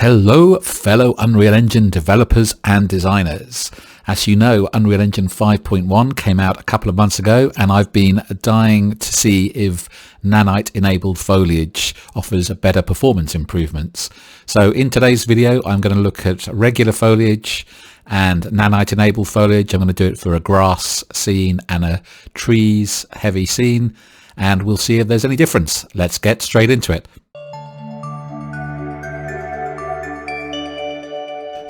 Hello fellow Unreal Engine developers and designers. As you know, Unreal Engine 5.1 came out a couple of months ago and I've been dying to see if Nanite enabled foliage offers better performance improvements. So in today's video I'm going to look at regular foliage and Nanite enabled foliage. I'm going to do it for a grass scene and a trees heavy scene and we'll see if there's any difference. Let's get straight into it.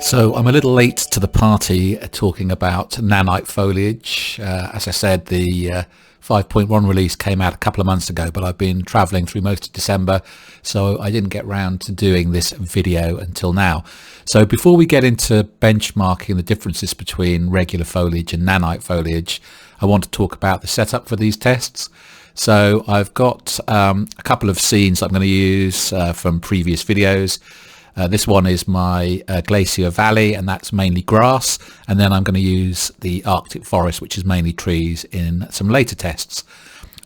So I'm a little late to the party talking about Nanite foliage. As I said, the 5.1 release came out a couple of months ago, but I've been traveling through most of December, so I didn't get round to doing this video until now. So before we get into benchmarking the differences between regular foliage and Nanite foliage, I want to talk about the setup for these tests. So I've got a couple of scenes I'm going to use from previous videos. This one is my Glacier Valley, and that's mainly grass, and then I'm going to use the Arctic Forest, which is mainly trees, in some later tests.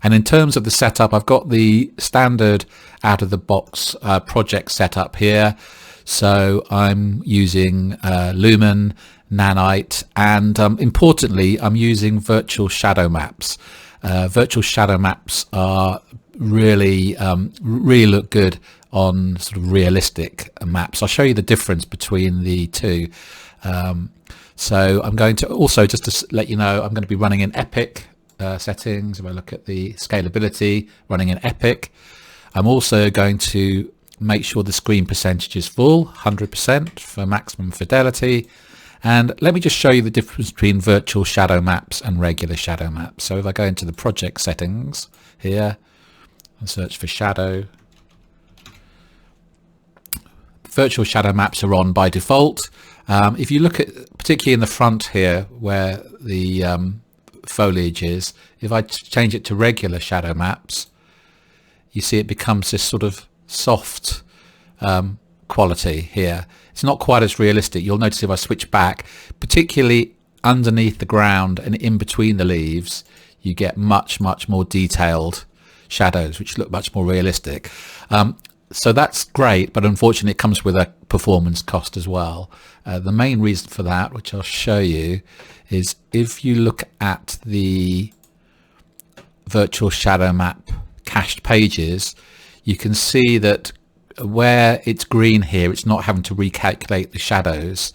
And in terms of the setup, I've got the standard out-of-the-box project setup here. So I'm using Lumen, Nanite, and importantly, I'm using virtual shadow maps. Virtual shadow maps are really look good on sort of realistic maps. I'll show you the difference between the two. So I'm going to also, just to let you know, I'm going to be running in Epic settings. If I look at the scalability, running in Epic. I'm also going to make sure the screen percentage is full, 100% for maximum fidelity. And let me just show you the difference between virtual shadow maps and regular shadow maps. So if I go into the project settings here and search for shadow, virtual shadow maps are on by default. If you look at, particularly in the front here where the foliage is, if I change it to regular shadow maps, you see it becomes this sort of soft quality here. It's not quite as realistic. You'll notice if I switch back, particularly underneath the ground and in between the leaves, you get much more detailed shadows which look much more realistic. So that's great, but unfortunately it comes with a performance cost as well. The main reason for that, which I'll show you, is if you look at the virtual shadow map cached pages, you can see that where it's green here, it's not having to recalculate the shadows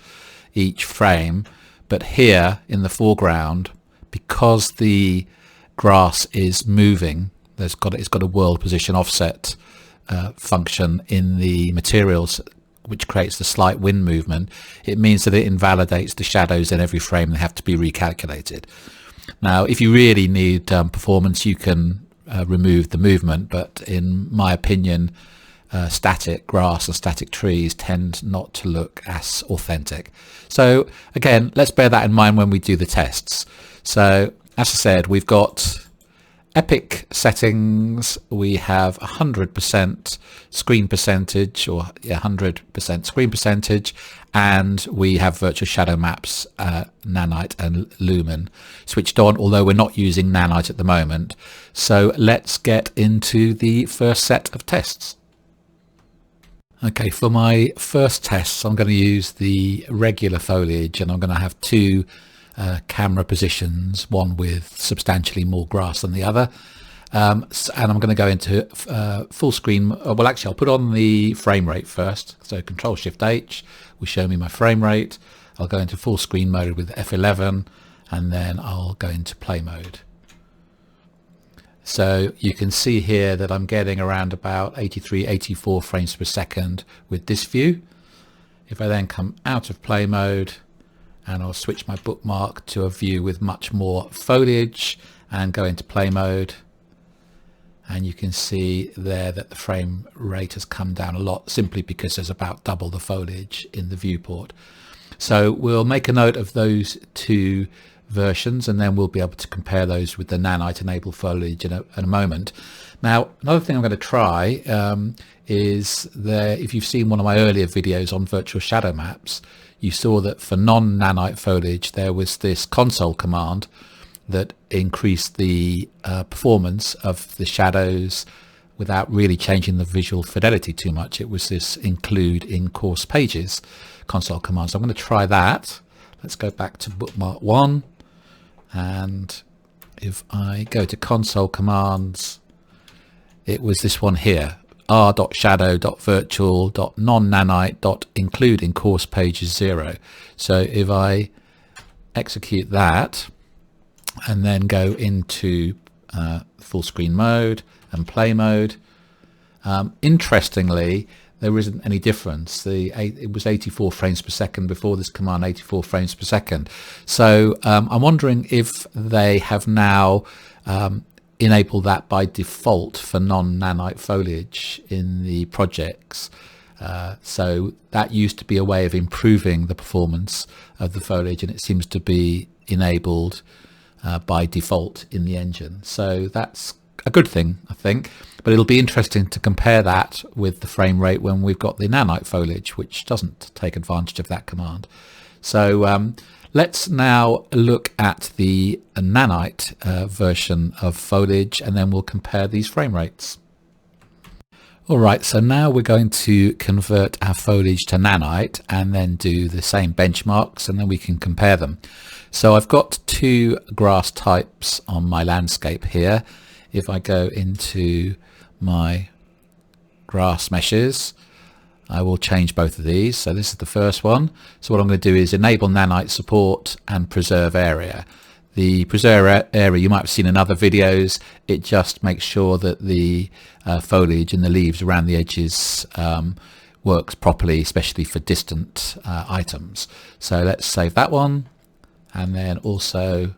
each frame, but here in the foreground, because the grass is moving, it's got a world position offset function in the materials which creates the slight wind movement. It means that it invalidates the shadows in every frame. They have to be recalculated. Now if you really need performance, you can remove the movement, but in my opinion static grass and static trees tend not to look as authentic. So again, let's bear that in mind when we do the tests. So as I said, we've got Epic settings, we have 100% screen percentage, or 100% screen percentage, and we have virtual shadow maps, Nanite and Lumen switched on, although we're not using Nanite at the moment. So let's get into the first set of tests. Okay, for my first tests I'm going to use the regular foliage, and I'm going to have two camera positions, one with substantially more grass than the other, and I'm going to go into full screen. Well, actually I'll put on the frame rate first, so Control Shift H will show me my frame rate. I'll go into full screen mode with F11 and then I'll go into play mode. So you can see here that I'm getting around about 84 frames per second with this view. If I then come out of play mode, and I'll switch my bookmark to a view with much more foliage and go into play mode, and you can see there that the frame rate has come down a lot, simply because there's about double the foliage in the viewport. So we'll make a note of those two versions and then we'll be able to compare those with the Nanite enabled foliage in a moment. Now another thing I'm going to try is if you've seen one of my earlier videos on virtual shadow maps, you saw that for non-Nanite foliage there was this console command that increased the performance of the shadows without really changing the visual fidelity too much. It was this include in course pages console command. So I'm going to try that. Let's go back to bookmark 1, and if I go to console commands, it was this one here, r.shadow.virtual.non-nanite.include in course pages 0. So if I execute that and then go into full screen mode and play mode, interestingly, there isn't any difference. It was 84 frames per second before this command, 84 frames per second. So I'm wondering if they have now enabled that by default for non-nanite foliage in the projects. So that used to be a way of improving the performance of the foliage, and it seems to be enabled by default in the engine. So that's a good thing, I think, but it'll be interesting to compare that with the frame rate when we've got the nanite foliage, which doesn't take advantage of that command. So let's now look at the nanite version of foliage, and then we'll compare these frame rates. Alright, so now we're going to convert our foliage to nanite and then do the same benchmarks, and then we can compare them. So I've got two grass types on my landscape here. If I go into my grass meshes, I will change both of these. So this is the first one. So what I'm going to do is enable nanite support and preserve area. The preserve area you might have seen in other videos. It just makes sure that the foliage and the leaves around the edges works properly, especially for distant items. So let's save that one, and then also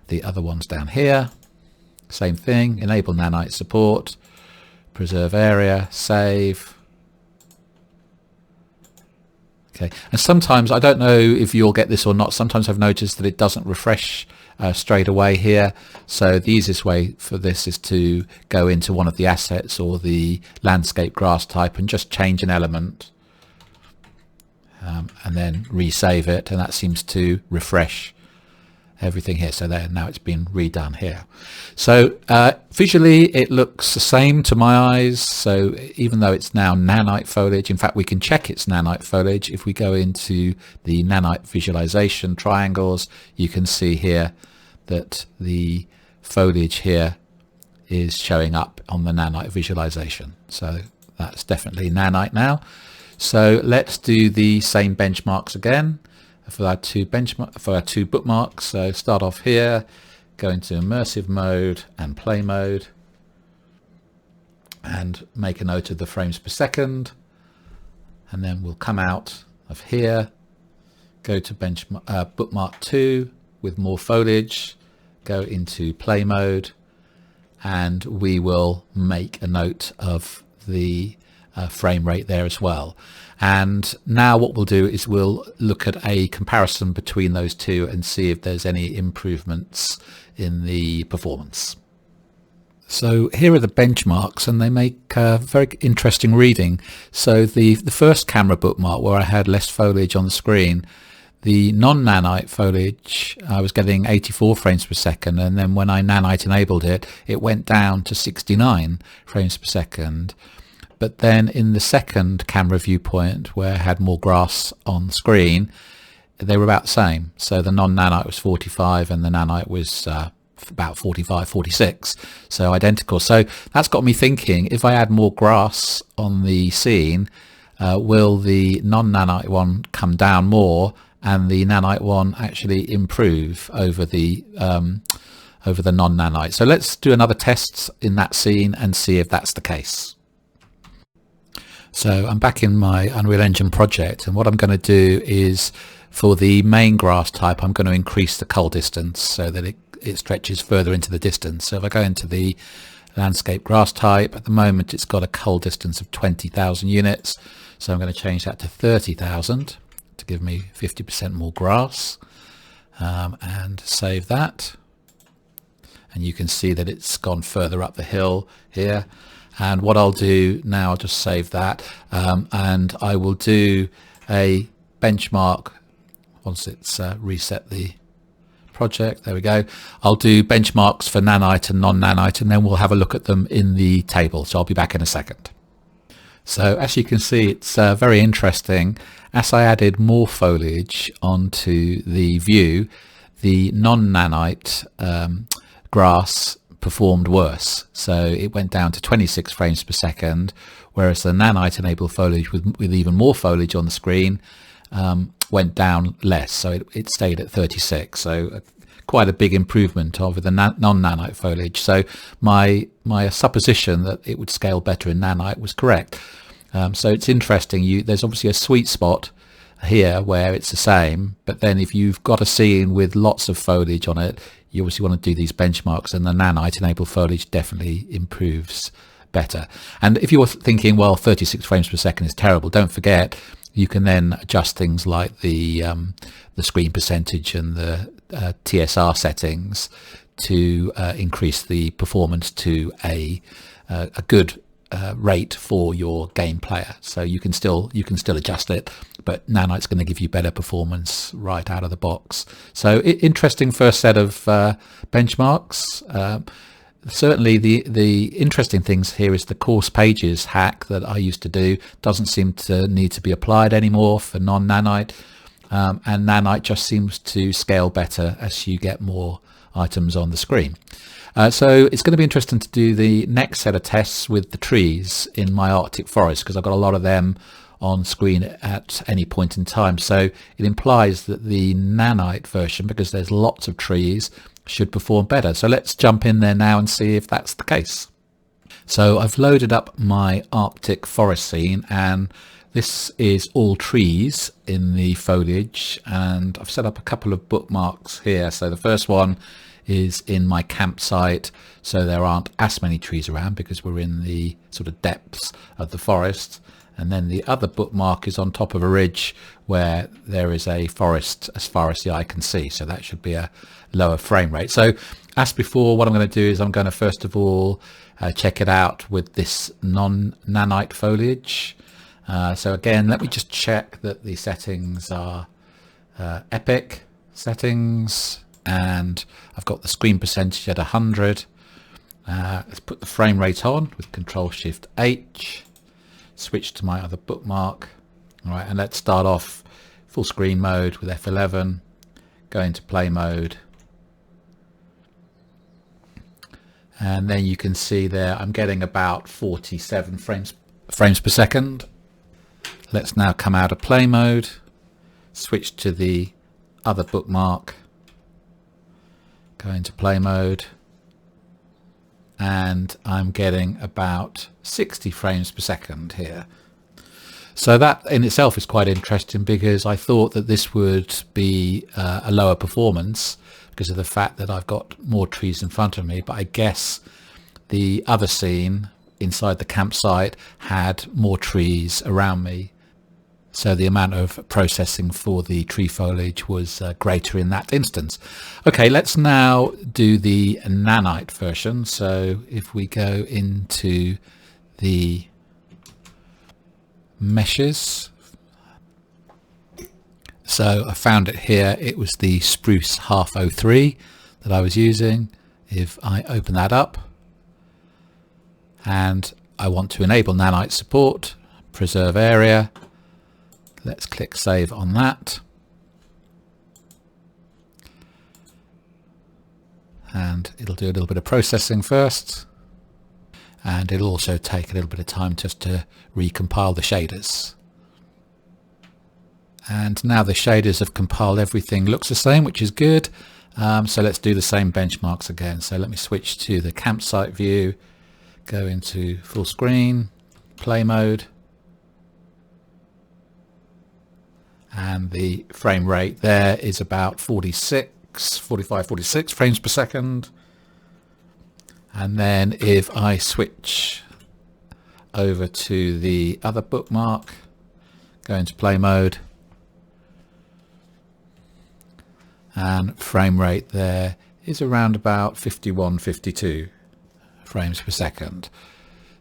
the other ones down here. Same thing, enable nanite support, preserve area, save. Okay, and sometimes, I don't know if you'll get this or not, sometimes I've noticed that it doesn't refresh straight away here. So the easiest way for this is to go into one of the assets or the landscape grass type and just change an element and then resave it, and that seems to refresh everything here. So there, now it's been redone here. So visually it looks the same to my eyes. So even though it's now nanite foliage, in fact we can check it's nanite foliage. If we go into the nanite visualization triangles, you can see here that the foliage here is showing up on the nanite visualization. So that's definitely nanite now. So let's do the same benchmarks again for our two bookmarks. So start off here, go into immersive mode and play mode, and make a note of the frames per second, and then we'll come out of here, go to bookmark 2 with more foliage, go into play mode, and we will make a note of the frame rate there as well. And now what we'll do is we'll look at a comparison between those two and see if there's any improvements in the performance. So here are the benchmarks, and they make very interesting reading. So the first camera bookmark, where I had less foliage on the screen, the non-nanite foliage, I was getting 84 frames per second, and then when I nanite enabled it, it went down to 69 frames per second. But then in the second camera viewpoint, where I had more grass on screen, they were about the same. So the non-nanite was 45 and the nanite was about 45, 46, so identical. So that's got me thinking, if I add more grass on the scene, will the non-nanite one come down more and the nanite one actually improve over the non-nanite? So let's do another test in that scene and see if that's the case. So I'm back in my Unreal Engine project, and what I'm going to do is, for the main grass type, I'm going to increase the cull distance so that it stretches further into the distance. So if I go into the landscape grass type, at the moment it's got a cull distance of 20,000 units, so I'm going to change that to 30,000 to give me 50% more grass, and save that. And you can see that it's gone further up the hill here. And what I'll do now, I'll just save that, and I will do a benchmark once it's reset the project. There we go. I'll do benchmarks for nanite and non-nanite, and then we'll have a look at them in the table. So I'll be back in a second. So as you can see, it's very interesting. As I added more foliage onto the view, the non-nanite grass performed worse. So it went down to 26 frames per second, whereas the nanite enabled foliage with even more foliage on the screen went down less. So it stayed at 36. So quite a big improvement over the non-nanite foliage. So my supposition that it would scale better in nanite was correct. So it's interesting. There's obviously a sweet spot here where it's the same, but then if you've got a scene with lots of foliage on it, you obviously want to do these benchmarks, and the nanite enabled foliage definitely improves better. And if you're thinking, well, 36 frames per second is terrible, don't forget you can then adjust things like the screen percentage and the TSR settings to increase the performance to a good rate for your game player. So you can still adjust it, but nanite's going to give you better performance right out of the box. So interesting first set of benchmarks. Certainly the interesting things here is the course pages hack that I used to do doesn't seem to need to be applied anymore for non-nanite, and nanite just seems to scale better as you get more items on the screen. So it's going to be interesting to do the next set of tests with the trees in my Arctic forest, because I've got a lot of them on screen at any point in time. So it implies that the nanite version, because there's lots of trees, should perform better. So let's jump in there now and see if that's the case. So I've loaded up my Arctic forest scene, and this is all trees in the foliage, and I've set up a couple of bookmarks here. So the first one is in my campsite, so there aren't as many trees around because we're in the sort of depths of the forest. And then the other bookmark is on top of a ridge where there is a forest as far as the eye can see, so that should be a lower frame rate. So as before, what I'm going to do is I'm going to first of all check it out with this non-nanite foliage. So again, let me just check that the settings are epic settings, and I've got the screen percentage at 100. Let's put the frame rate on with Control-Shift-H, switch to my other bookmark. All right, and let's start off full screen mode with F11, go into play mode, and then you can see there I'm getting about 47 frames per second. Let's now come out of play mode, switch to the other bookmark, go into play mode, and I'm getting about 60 frames per second here. So that in itself is quite interesting, because I thought that this would be a lower performance because of the fact that I've got more trees in front of me, but I guess the other scene inside the campsite had more trees around me, so the amount of processing for the tree foliage was greater in that instance. Okay, let's now do the nanite version. So if we go into the meshes, so I found it here. It was the Spruce Half 03 that I was using. If I open that up and I want to enable nanite support, preserve area, let's click save on that, and it'll do a little bit of processing first, and it'll also take a little bit of time just to recompile the shaders. And now the shaders have compiled, everything looks the same, which is good. So let's do the same benchmarks again. So let me switch to the campsite view, go into full screen, play mode, and the frame rate there is about 45, 46 frames per second. And then if I switch over to the other bookmark, go into play mode, and frame rate there is around about 51, 52 frames per second.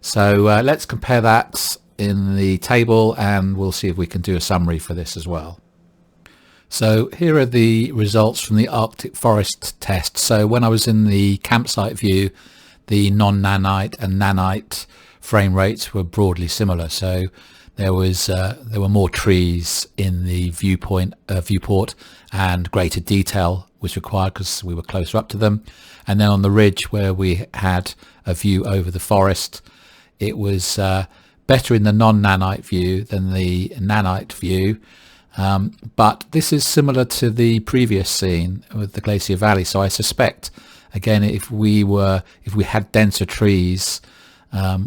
So let's compare that in the table, and we'll see if we can do a summary for this as well. So here are the results from the Arctic forest test. So when I was in the campsite view, the non-nanite and nanite frame rates were broadly similar. So there were more trees in the viewport, and greater detail was required because we were closer up to them. And then on the ridge where we had a view over the forest, it was better in the non-nanite view than the nanite view. But this is similar to the previous scene with the Glacier Valley. So I suspect, again, if we had denser trees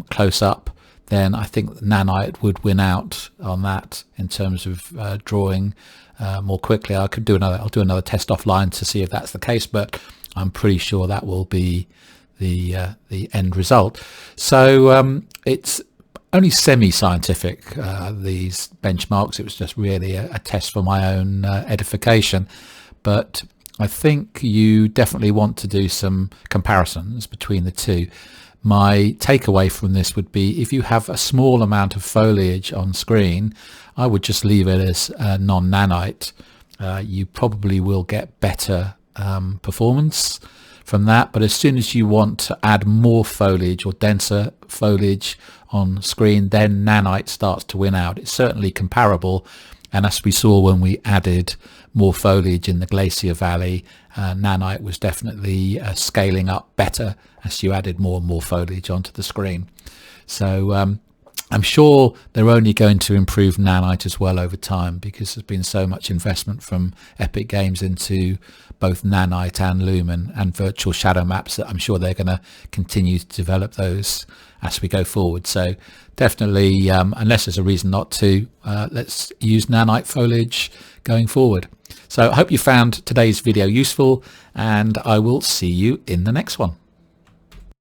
close up, then I think nanite would win out on that in terms of drawing more quickly. I'll do another test offline to see if that's the case, but I'm pretty sure that will be the end result. So it's only semi-scientific, these benchmarks. It was just really a test for my own edification, but I think you definitely want to do some comparisons between the two. My takeaway from this would be, if you have a small amount of foliage on screen, I would just leave it as non-nanite. You probably will get better performance from that, but as soon as you want to add more foliage or denser foliage on screen, then nanite starts to win out. It's certainly comparable, and as we saw when we added more foliage in the Glacier Valley, nanite was definitely scaling up better as you added more and more foliage onto the screen. So I'm sure they're only going to improve nanite as well over time, because there's been so much investment from Epic Games into both nanite and lumen and virtual shadow maps that I'm sure they're going to continue to develop those as we go forward. So definitely, unless there's a reason not to, let's use nanite foliage going forward. So I hope you found today's video useful, and I will see you in the next one.